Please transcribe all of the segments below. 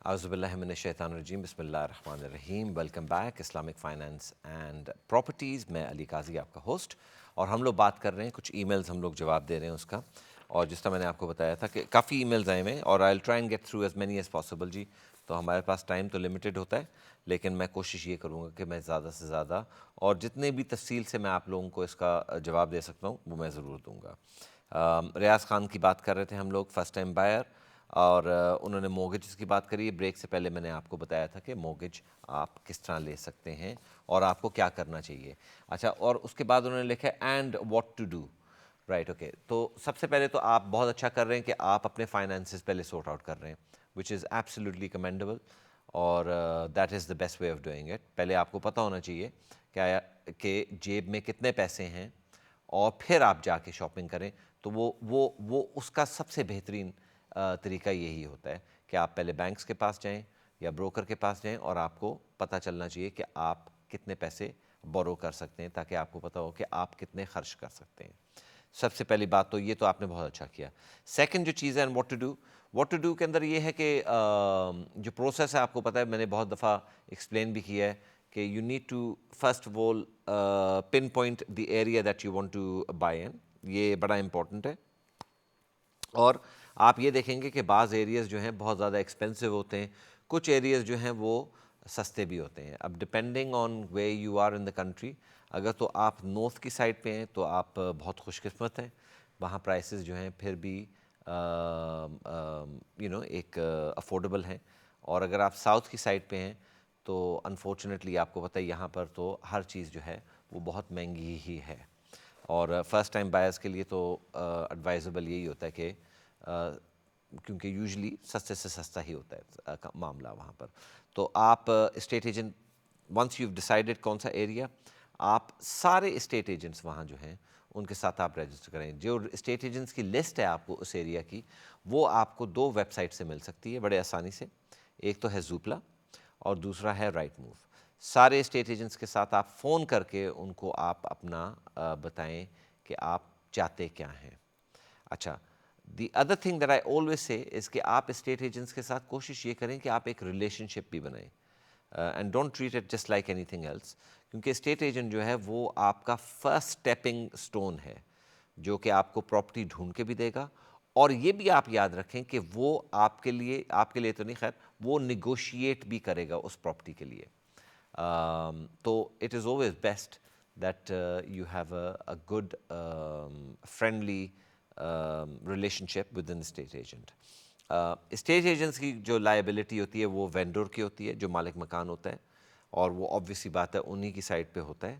اعوذ باللہ من الشیطان الرجیم، بسم اللہ الرحمن الرحیم۔ Welcome back Islamic finance and properties. میں علی قاضی آپ کا ہوسٹ، اور ہم لوگ بات کر رہے ہیں کچھ ای میلز، ہم لوگ جواب دے رہے ہیں اس کا۔ اور جس طرح میں نے آپ کو بتایا تھا کہ کافی ای میلز آئے ہوئے، اور I will try and get through as many as possible جی۔ تو ہمارے پاس ٹائم تو لمیٹڈ ہوتا ہے، لیکن میں کوشش یہ کروں گا کہ میں زیادہ سے زیادہ اور جتنے بھی تفصیل سے میں آپ لوگوں کو اس کا جواب دے سکتا ہوں وہ میں ضرور دوں گا۔ ریاض خان کی بات کر رہے تھے ہم لوگ، فرسٹ ٹائم بائر، اور انہوں نے موگیجز کی بات کری ہے۔ بریک سے پہلے میں نے آپ کو بتایا تھا کہ موگیج آپ کس طرح لے سکتے ہیں اور آپ کو کیا کرنا چاہیے۔ اچھا، اور اس کے بعد انہوں نے لکھا ہے and what to do, right, okay. تو سب سے پہلے تو آپ بہت اچھا کر رہے ہیں کہ آپ اپنے فائنانسز پہلے سورٹ آؤٹ کر رہے ہیں، وچ از ایبسلیوٹلی کمینڈیبل، اور that is the best way of doing it. پہلے آپ کو پتہ ہونا چاہیے کہ جیب میں کتنے پیسے ہیں، اور پھر آپ جا کے شاپنگ کریں۔ تو وہ اس کا سب سے بہترین طریقہ یہی ہوتا ہے کہ آپ پہلے بینکس کے پاس جائیں یا بروکر کے پاس جائیں، اور آپ کو پتہ چلنا چاہیے کہ آپ کتنے پیسے بورو کر سکتے ہیں، تاکہ آپ کو پتہ ہو کہ آپ کتنے خرچ کر سکتے ہیں۔ سب سے پہلی بات تو یہ تو آپ نے بہت اچھا کیا۔ سیکنڈ جو چیز ہے واٹ ٹو ڈو کے اندر یہ ہے کہ جو پروسیس ہے آپ کو پتہ ہے، میں نے بہت دفعہ ایکسپلین بھی کیا ہے کہ you need to first of all pinpoint the area that you want to buy in. یہ بڑا امپورٹنٹ ہے، اور آپ یہ دیکھیں گے کہ بعض ایریاز جو ہیں بہت زیادہ ایکسپینسو ہوتے ہیں، کچھ ایریاز جو ہیں وہ سستے بھی ہوتے ہیں۔ اب depending on where you are in the country, اگر تو آپ نارتھ کی سائڈ پہ ہیں تو آپ بہت خوش قسمت ہیں، وہاں پرائسز جو ہیں پھر بھی ایک افورڈیبل ہیں۔ اور اگر آپ ساؤتھ کی سائڈ پہ ہیں تو انفارچونیٹلی آپ کو پتہ ہے یہاں پر تو ہر چیز جو ہے وہ بہت مہنگی ہی ہے۔ اور فرسٹ ٹائم بائرز کے لیے تو ایڈوائزبل یہی ہوتا ہے کہ کیونکہ یوزلی سستے سے سستا ہی ہوتا ہے معاملہ وہاں پر، تو آپ estate agent once you decided کون سا ایریا، آپ سارے اسٹیٹ ایجنٹس وہاں جو ہیں ان کے ساتھ آپ رجسٹر کریں۔ جو اسٹیٹ ایجنٹس کی لسٹ ہے آپ کو اس ایریا کی، وہ آپ کو دو ویب سائٹ سے مل سکتی ہے بڑے آسانی سے۔ ایک تو ہے زوپلا، اور دوسرا ہے رائٹ موو۔ سارے اسٹیٹ ایجنٹس کے ساتھ آپ فون کر کے ان کو آپ اپنا بتائیں کہ آپ چاہتے کیا ہیں۔ اچھا، the other thing that I always say is کہ آپ اسٹیٹ ایجنٹس کے ساتھ کوشش یہ کریں کہ آپ ایک ریلیشن شپ بھی بنائیں، and don't treat it just like anything else, کیونکہ اسٹیٹ ایجنٹ جو ہے وہ آپ کا فرسٹ اسٹیپنگ اسٹون ہے، جو کہ آپ کو پراپرٹی ڈھونڈ کے بھی دے گا، اور یہ بھی آپ یاد رکھیں کہ وہ آپ کے لیے تو نہیں، خیر وہ نیگوشیٹ بھی کرے گا اس پراپرٹی کے لیے۔ تو it is always best that you have a good friendly relation ship with in estate agent. Estate agents کی جو لائبلٹی ہوتی ہے وہ وینڈور کی ہوتی ہے، جو مالک مکان ہوتا ہے، اور وہ آبویسلی بات ہے انہی کی سائڈ پہ ہوتا ہے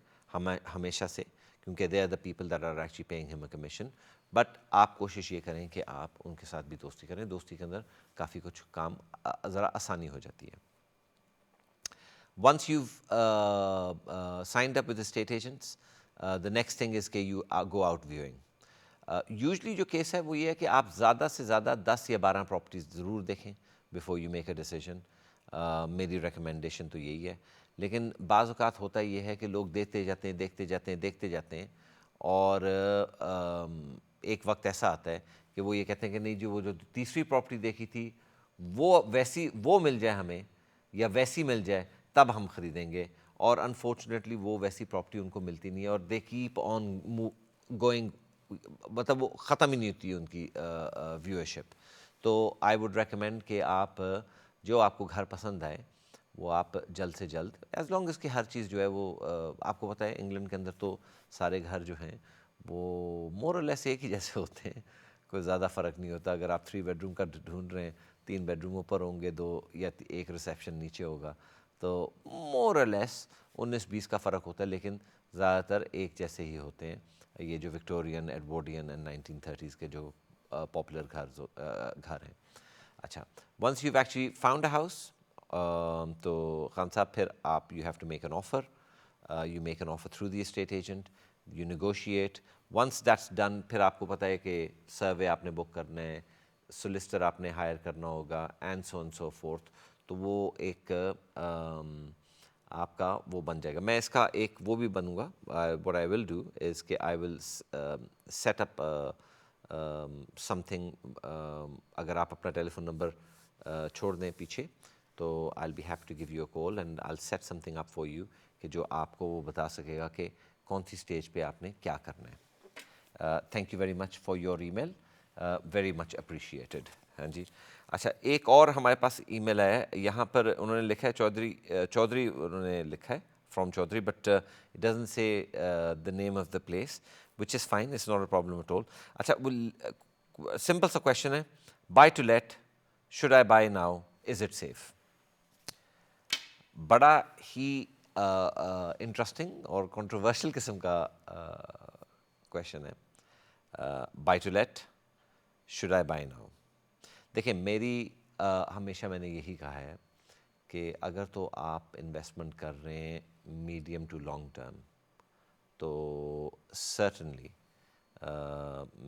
ہمیشہ سے، کیونکہ they are the people that are actually paying ہم اے کمیشن۔ بٹ آپ کوشش یہ کریں کہ آپ ان کے ساتھ بھی دوستی کریں، دوستی کے اندر کافی کچھ کام ذرا آسانی ہو جاتی ہے۔ Once you've signed up with the estate agents, the next thing is کہ you go out viewing. Usually جو کیس ہے وہ یہ ہے کہ آپ زیادہ سے زیادہ 10 یا 12 پراپرٹیز ضرور دیکھیں before you make a decision. میری ریکمنڈیشن تو یہی ہے، لیکن بعض اوقات ہوتا یہ ہے کہ لوگ دیکھتے جاتے ہیں، اور ایک وقت ایسا آتا ہے کہ وہ یہ کہتے ہیں کہ نہیں جی، وہ جو تیسری پراپرٹی دیکھی تھی وہ مل جائے ہمیں، یا ویسی مل جائے تب ہم خریدیں گے، اور انفارچونیٹلی وہ ویسی پراپرٹی ان کو ملتی نہیں ہے، اور دے کیپ آن گوئنگ، مطلب وہ ختم ہی نہیں ہوتی ہے ان کی ویورشپ۔ تو آئی وڈ ریکمینڈ کہ آپ جو آپ کو گھر پسند آئے وہ آپ جلد سے جلد، ایز لانگ اس کی ہر چیز جو ہے وہ آپ کو پتہ ہے انگلینڈ کے اندر تو سارے گھر جو ہیں وہ مور اور لیس ایک ہی جیسے ہوتے ہیں، کوئی زیادہ فرق نہیں ہوتا۔ اگر آپ 3 بیڈ روم کا ڈھونڈ رہے ہیں، 3 بیڈ روم اوپر ہوں گے، 2 یا 1 ریسیپشن نیچے ہوگا، تو مور اور لیس 19-20 کا فرق ہوتا ہے، لیکن زیادہ تر ایک جیسے ہی ہوتے ہیں۔ یہ جو وکٹورین، ایڈورڈین اینڈ 1930s کے جو پاپولر گھر ہیں۔ اچھا، once you actually found a house, تو خان صاحب پھر آپ you have to make an offer, you make an offer through the estate agent, you negotiate. Once that's done, پھر آپ کو پتہ ہے کہ سروے آپ نے بک کرنا ہے، سولیسٹر آپ نے ہائر کرنا ہوگا، and so and so forth, تو وہ ایک آپ کا وہ بن جائے گا۔ میں اس کا ایک وہ بھی بنوں گا، what I will do is کہ I will set up something، اگر آپ اپنا ٹیلی فون نمبر چھوڑ دیں پیچھے تو I'll be happy to give you a call and I'll set something up for you کہ جو آپ کو وہ بتا سکے گا کہ کون سی اسٹیج پہ آپ نے کیا کرنا ہے. Thank you very much for your email, very much appreciated. ہاں جی, اچھا ایک اور ہمارے پاس ای میل آیا ہے, یہاں پر انہوں نے لکھا ہے چودھری انہوں نے لکھا ہے from Chaudhary, but it doesn't say the name of the place, which is fine, it's not a problem at all. اچھا سمپل سا کویشچن ہے, buy to let, should I buy now, is it safe? بڑا ہی interesting اور controversial قسم کا question ہے. Buy to let, should I buy now? دیکھیں میری ہمیشہ میں نے یہی کہا ہے کہ اگر تو آپ انویسٹمنٹ کر رہے ہیں میڈیم ٹو لانگ ٹرم تو سرٹنلی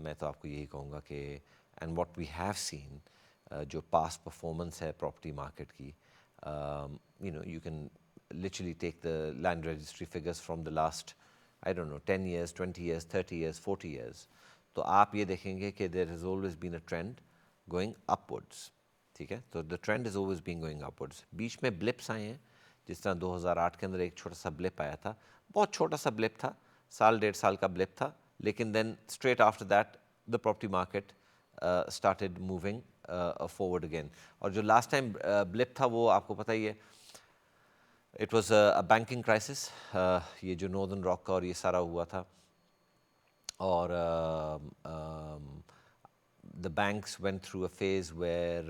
میں تو آپ کو یہی کہوں گا کہ and what we have seen, جو پاسٹ پرفارمنس ہے پراپرٹی مارکیٹ کی, you can literally take the land registry figures from the last, I don't know, 10 years, 20 years, 30 years, 40 years. تو آپ یہ دیکھیں گے کہ there has always been a trend going upwards. ٹھیک ہے, تو the trend has always been going upwards. بیچ میں بلپس آئے ہیں, جس طرح 2008 کے اندر ایک چھوٹا سا بلپ آیا تھا, بہت چھوٹا سا بلپ تھا, سال ڈیڑھ سال کا بلپ تھا, لیکن then straight after that the property market started moving forward again. اور جو لاسٹ ٹائم بلپ تھا وہ آپ کو پتہ ہی ہے, it was a banking crisis, یہ جو ناردرن راک کا اور یہ سارا ہوا تھا, اور the banks went through a phase where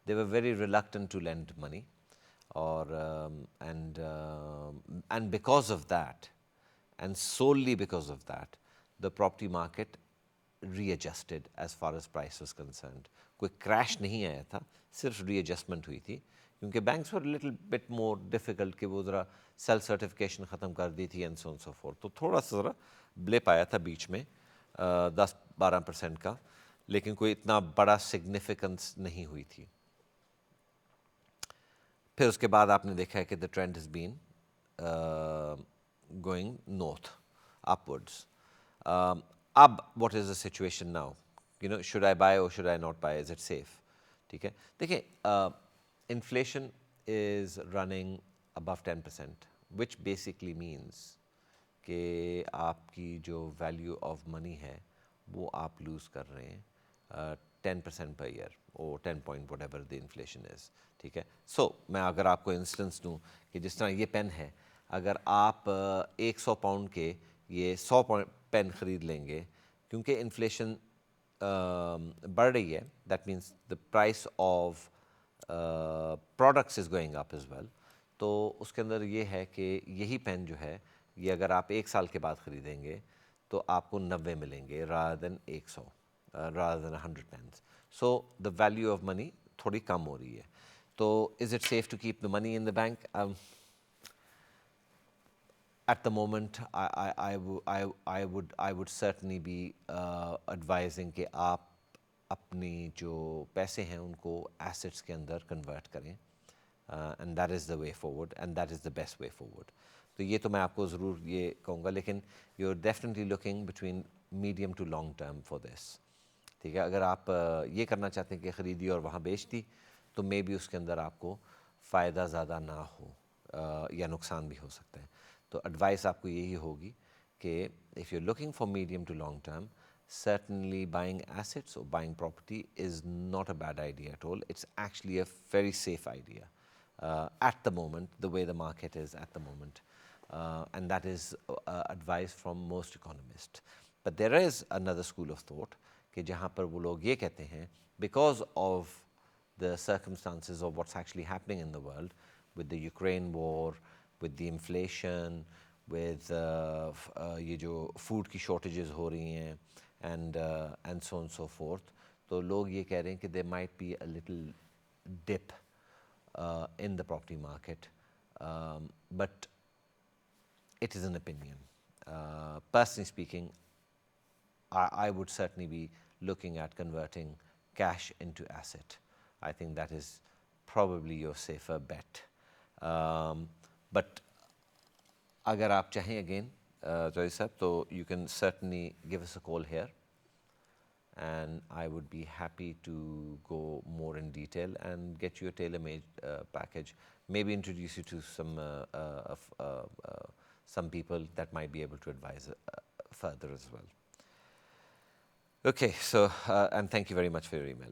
they were very reluctant to lend money, or and because of that, and solely because of that, the property market readjusted as far as price was concerned. کوئی crash نہیں آیا تھا, صرف ری adjustment ہوئی تھی, کیونکہ banks ور little bit more difficult کہ وہ ذرا سیلف سرٹیفکیشن ختم کر دی تھی and so on so forth. تو تھوڑا سا ذرا بلپ آیا تھا بیچ میں 10-12% کا, لیکن کوئی اتنا بڑا سگنیفیکنس نہیں ہوئی تھی. پھر اس کے بعد آپ نے دیکھا ہے کہ the trend has been going north upwards. اب what is the situation now, should I buy اور should I not buy, is it safe? ٹھیک ہے, دیکھیں inflation is running above 10%, which basically means کہ آپ کی جو ویلیو آف منی ہے وہ آپ لوز کر رہے ہیں 10% پر ایئر, اور 10 point what ever the inflation is. ٹھیک ہے, سو میں اگر آپ کو انسٹنس دوں کہ جس طرح یہ پین ہے, اگر آپ 100 پاؤنڈ کے یہ 100 پین خرید لیں گے, کیونکہ انفلیشن بڑھ رہی ہے, that means the price of products is going up as well, تو اس کے اندر یہ ہے کہ یہی پین جو ہے یہ اگر آپ 1 سال کے بعد خریدیں گے تو آپ کو 90 ملیں گے rather than 100, rather than 100 pence. So the value of money تھوڑی کم ہو رہی ہے. تو is it safe to keep the money in the bank? At the moment, I would certainly be advising کہ آپ اپنی جو پیسے ہیں ان کو ایسٹس کے اندر کنورٹ کریں, and that is the way forward, and that is the best way forward. تو یہ تو میں آپ کو ضرور یہ کہوں گا, لیکن you're definitely looking between medium to long term for this. ٹھیک ہے, اگر آپ یہ کرنا چاہتے ہیں کہ خریدی اور وہاں بیچ دی تو مے بی اس کے اندر آپ کو فائدہ زیادہ نہ ہو, یا نقصان بھی ہو سکتا ہے. تو ایڈوائس آپ کو یہی ہوگی کہ if you're looking for medium to long term, certainly buying assets or buying property is not a bad idea at all. It's actually a very safe idea at the moment, the way the market is at the moment. And that is advice from most economists. But there is another school of thought کہ جہاں پر وہ لوگ یہ کہتے ہیں because of the circumstances of what's actually happening in the world with the Ukraine war, with the inflation, with یہ جو food کی شارٹیجز ہو رہی ہیں and so on so forth, تو لوگ یہ کہہ رہے ہیں کہ there might be a little dip in the property market, but it is an opinion. Personally speaking, I would certainly be looking at converting cash into asset. I think that is probably your safer bet. But اگر آپ چاہیں again, Joy صاحب, تو you can certainly give us a call here. and I would be happy to go more in detail and get you a tailor-made package, maybe introduce you to some people that might be able to advise further as well. Okay, so and thank you very much for your email.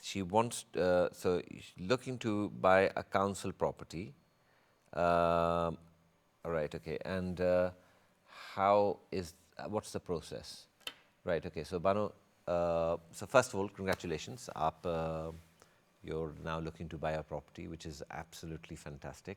she wants so looking to buy a council property. Right, okay, and how is what's the process? Right, okay, so Bano, so first of all, congratulations. You're now looking to buy a property, which is absolutely fantastic.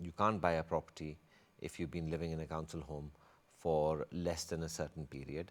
You can't buy a property if you've been living in a council home for less than a certain period.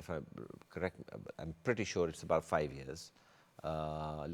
if I'm correct, I'm pretty sure it's about 5 years.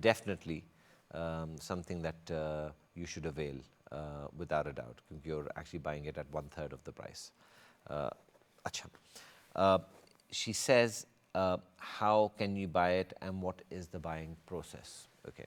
definitely something that you should avail without a doubt, because you're actually buying it at 1/3 of the price. Acha. She says, how can you buy it and what is the buying process? Okay.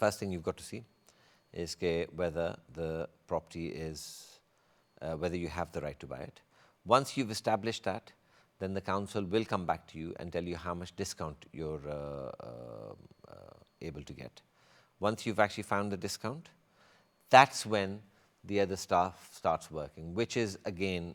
first thing you've got to see is whether the property is, whether you have the right to buy it. Once you've established that, then the council will come back to you and tell you how much discount you're able to get. Once you've actually found the discount, that's when the other staff starts working, which is again,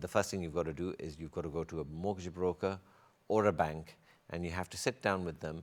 the first thing you've got to do is you've got to go to a mortgage broker or a bank, and you have to sit down with them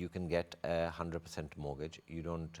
you can get a 100% mortgage. You don't,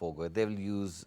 forgo, they will use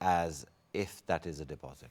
as if that is a deposit.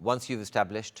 once you've established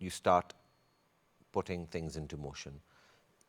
you start putting things into motion.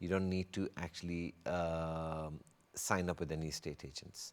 you don't need to actually sign up with any estate agents.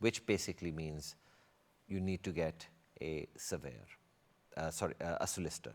which basically means you need to get a surveyor, a solicitor.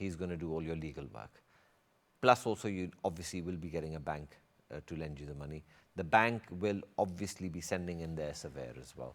he's going to do all your legal work. Plus also you obviously will be getting a bank to lend you the money. The bank will obviously be sending in their surveyor as well.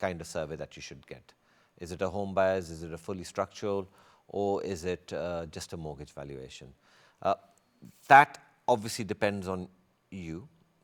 kind of survey that you should get? Is it a home buyers? Is it a fully structural? Or is it just a mortgage valuation? That obviously depends on you.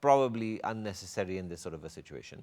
probably unnecessary in this sort of a situation.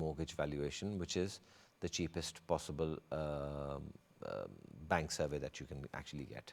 mortgage valuation, which is the cheapest possible bank survey that you can actually get.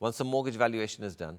once the mortgage valuation is done,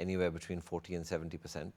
anywhere between 40 and 70%,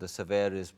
the surveyor is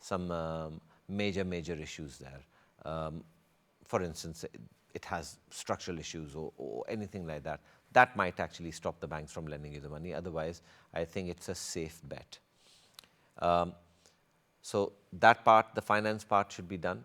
some major issues there. For instance, it has structural issues or anything like that. That might actually stop the banks from lending you the money. Otherwise, I think it's a safe bet. So that part, the finance part should be done.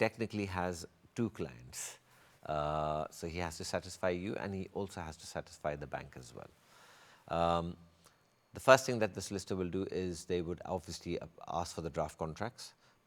technically has 2 clients. So he has to satisfy you and he also has to satisfy the bank as well. The first thing that the solicitor will do is they would obviously ask for the draft contracts.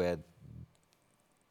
where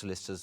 solicitors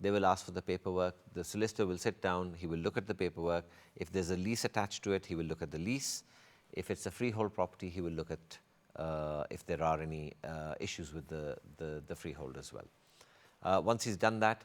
They will ask for the paperwork. The solicitor will sit down. He will look at the paperwork. If there's a lease attached to it, he will look at the lease. If it's a freehold property, he will look at if there are any issues with the freehold as well. Once he's done that,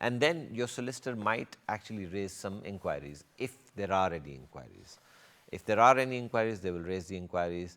And then your solicitor might actually raise some inquiries if there are any inquiries. If there are any inquiries, they will raise the inquiries.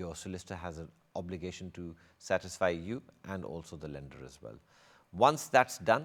your solicitor has an obligation to satisfy you and also the lender as well. Once that's done,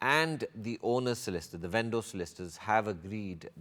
and the owner's solicitor, the vendor solicitors have agreed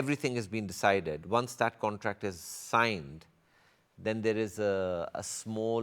everything has been decided. Once that contract is signed, then there is a small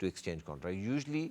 to exchange contract. Usually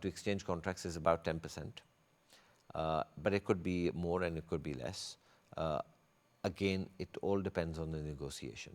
to exchange contracts is about 10%, but it could be more and it could be less. Again, it all depends on the negotiation.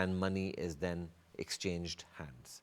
and money is then exchanged hands.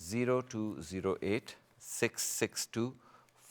0208 662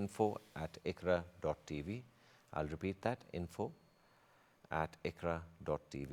info@iqra.tv. I'll repeat that, info@iqra.tv.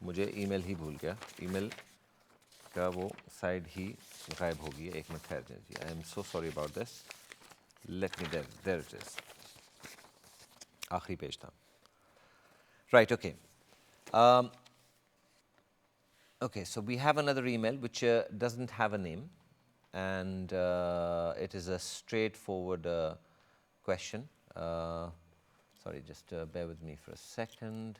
مجھے ای میل ہی بھول گیا, ای میل کا وہ side ہی غائب ہو گئی ہے. ایک minute ٹھہر جائیں جی, I am so sorry about this. Let me there it is, آخری پیج تھا. Right, okay. Okay, so we have another email which doesn't have a name, and it is a straightforward question. Sorry, just bear with me for a second.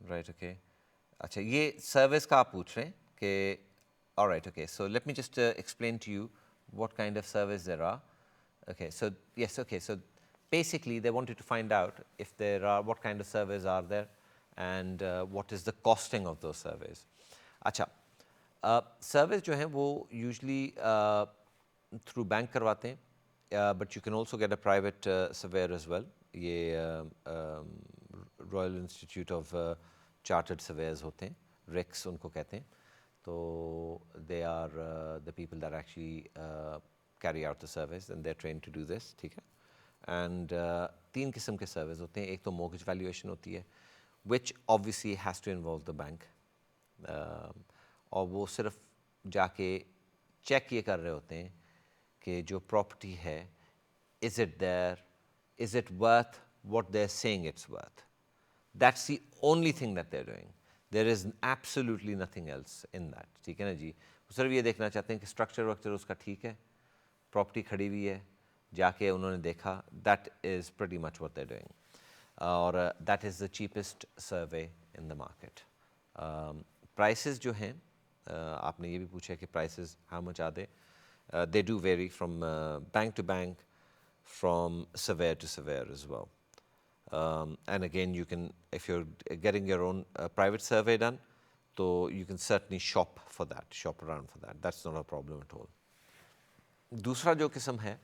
Right, okay. اچھا, یہ service کا آپ پوچھ رہے ہیں کہ alright, okay, so let me just explain to you what kind of service there are. Okay, so yes, okay, so basically they wanted to find out if there are, what kind of surveys are there, and what is the costing of those surveys. اچھا, surveys جو ہیں وہ usually through bank کرواتے ہیں, but you can also get a private surveyor as well. یہ royal institute of chartered surveyors ہوتے ہیں, RICS ان کو کہتے ہیں. تو they are the people that actually carry out the service and they are trained to do this, ٹھیک ہے. اینڈ 3 قسم کے سروس ہوتے ہیں. ایک تو موگیج ویلیویشن ہوتی ہے, وچ obviously has to involve the bank, اور وہ صرف جا کے چیک یہ کر رہے ہوتے ہیں کہ جو پراپرٹی ہے, is it there, is it worth what they're saying it's worth. That's the only thing that they're doing. There is absolutely nothing else in that, ٹھیک ہے نا جی. صرف یہ دیکھنا چاہتے ہیں کہ اسٹرکچر وکچر اس کا ٹھیک ہے, پراپرٹی کھڑی ہوئی ہے, جا کے انہوں نے دیکھا. That is pretty much what they're doing. اور that is the cheapest survey in the market. Prices جو ہیں, آپ نے یہ بھی پوچھا کہ prices how much are they do vary from bank to bank, from surveyor to surveyor as well. And again you can, if you are getting your own private survey done, تو you can certainly shop for that, shop around for that, that's not a problem at all. دوسرا جو قسم ہے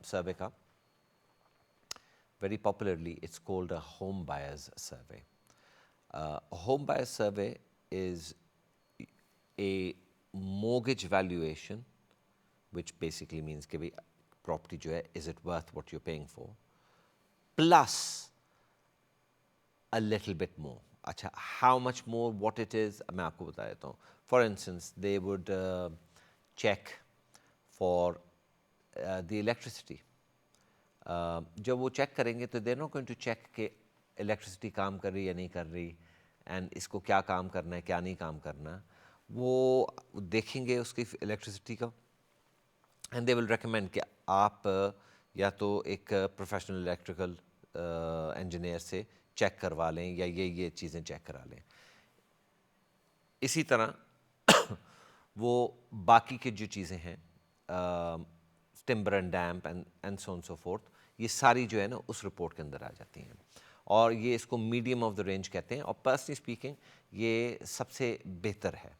survey کا, very popularly it's called a home buyers survey. Home buyers survey is a mortgage valuation, which basically means کہ بھئی property جو ہے, is it worth what you're paying for, plus a little bit more. اچھا, how much more, what it is, میں آپ کو بتا دیتا ہوں. For instance, they would check for the electricity. جب وہ چیک کریں گے تو they not going to check کہ الیکٹریسٹی کام کر رہی یا نہیں کر رہی, اینڈ اس کو کیا کام کرنا ہے کیا نہیں کام کرنا. وہ دیکھیں گے اس کی الیکٹریسٹی کا, اینڈ دے ول ریکمینڈ کہ آپ یا تو ایک پروفیشنل الیکٹریکل انجینئر سے چیک کروا لیں, یا یہ چیزیں چیک کرا لیں. اسی طرح وہ باقی کے جو چیزیں ہیں, timber and damp and so on so forth, یہ ساری جو ہے نا اس رپورٹ کے اندر آ جاتی ہیں, اور یہ اس کو میڈیم آف دا رینج کہتے ہیں, اور پرسنلی اسپیکنگ یہ سب سے بہتر ہے.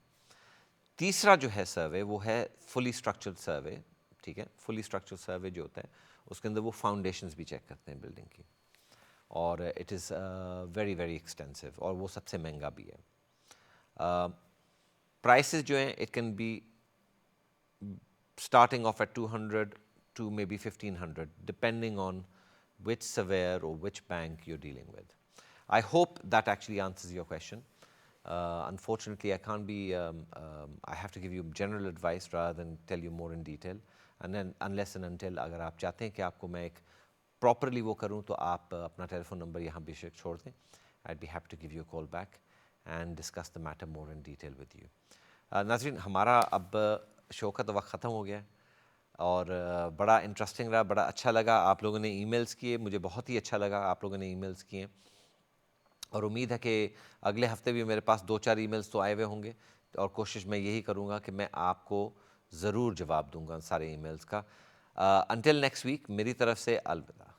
تیسرا جو ہے سروے وہ ہے فلی اسٹرکچرڈ سروے, ٹھیک ہے. فلی اسٹرکچرڈ سروے جو ہوتا ہے اس کے اندر وہ فاؤنڈیشنز بھی چیک کرتے ہیں بلڈنگ کی, اور it is very very extensive, اور وہ سب سے مہنگا بھی ہے. پرائسز جو ہیں it can be starting off at 200 to maybe 1500, depending on which surveyor or which bank you're dealing with. I hope that actually answers your question. Unfortunately, I can't be, I have to give you general advice rather than tell you more in detail. And then unless and until اگر آپ چاہتے ہیں کہ آپ کو میں ایک properly وہ کروں, تو آپ اپنا ٹیلیفون نمبر یہاں بے شک چھوڑ دیں. I'd be happy to give you a call back and discuss the matter more in detail with you. ناظرین, ہمارا اب شو کا تو وقت ختم ہو گیا, اور بڑا انٹرسٹنگ رہا, بڑا اچھا لگا. آپ لوگوں نے ای میلز کیے, مجھے بہت ہی اچھا لگا آپ لوگوں نے ای میلز کیے, اور امید ہے کہ اگلے ہفتے بھی میرے پاس 2-4 ای میلز تو آئے ہوئے ہوں گے, اور کوشش میں یہی کروں گا کہ میں آپ کو ضرور جواب دوں گا سارے ای میلز کا. انٹل نیکسٹ ویک, میری طرف سے الوداع.